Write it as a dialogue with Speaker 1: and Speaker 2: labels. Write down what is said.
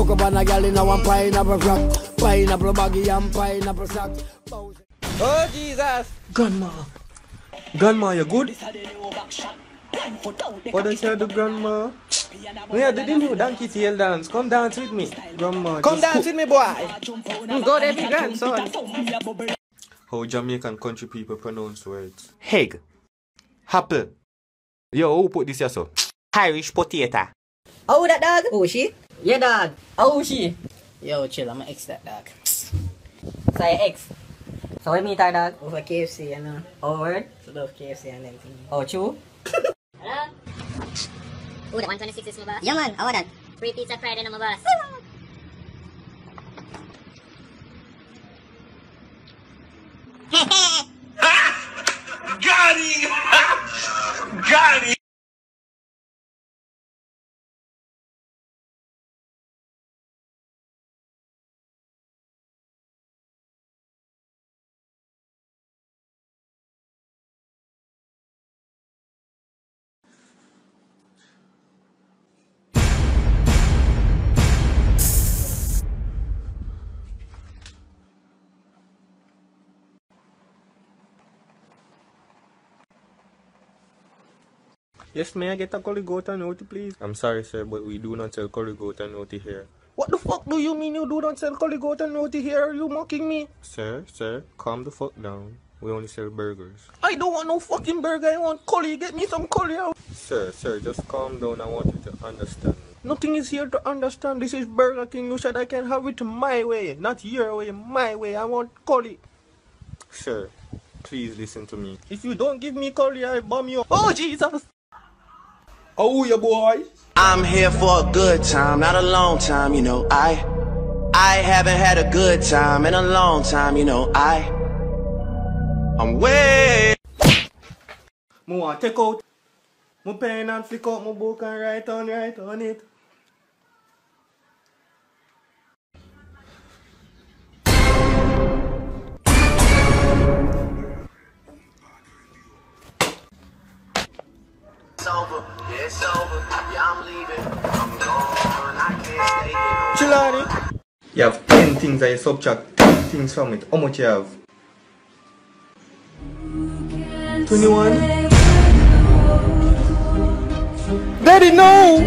Speaker 1: Hook up on a girl in a one pineapple frock, pineapple baggy and pineapple sock.
Speaker 2: Oh Jesus!
Speaker 3: Grandma, Grandma, you good? What does you do, Grandma? Yeah, did the new donkey tail dance. Come dance with me, Grandma.
Speaker 2: Come dance with me, boy. Go there, big grandson.
Speaker 3: How Jamaican country people pronounce words? Egg, apple. Yo, who put this here so? Irish potato.
Speaker 4: Oh, that dog?
Speaker 5: Who she?
Speaker 4: Yeah, dog.
Speaker 5: Oh, she.
Speaker 4: Yo, chill, I'm gonna X that dog.
Speaker 5: Say X. So what meet her dog?
Speaker 4: Over KFC, you know.
Speaker 5: Oh, word?
Speaker 4: So love KFC and everything.
Speaker 5: Oh, true?
Speaker 6: Hello? Oh, the 126 is my boss?
Speaker 5: Yeah, man. How about that?
Speaker 6: Free pizza Friday, no my boss.
Speaker 7: Got him! Got him!
Speaker 3: Yes, may I get a curry goat and roti, please? I'm sorry, sir, but we do not sell curry goat and roti here. What the fuck do you mean you do not sell curry goat and roti here? Are you mocking me? Sir, calm the fuck down. We only sell burgers. I don't want no fucking burger. I want curry. Get me some curry out. Sir, just calm down. I want you to understand. Nothing is here to understand. This is Burger King. You said I can have it my way, not your way, my way. I want curry. Sir, please listen to me. If you don't give me curry, I bomb you. Oh, Jesus! Oh, yeah, boy.
Speaker 8: I'm here for a good time, not a long time, you know. I haven't had a good time in a long time, you know. I'm way.
Speaker 3: I want to take out my pen and flick out my book and write on it.
Speaker 8: It's over, yeah, I'm leaving. I'm gone, I can't stay here.
Speaker 3: Chilani, you have 10 things and you subtract 10 things from it. How much you have? 21. Daddy, no!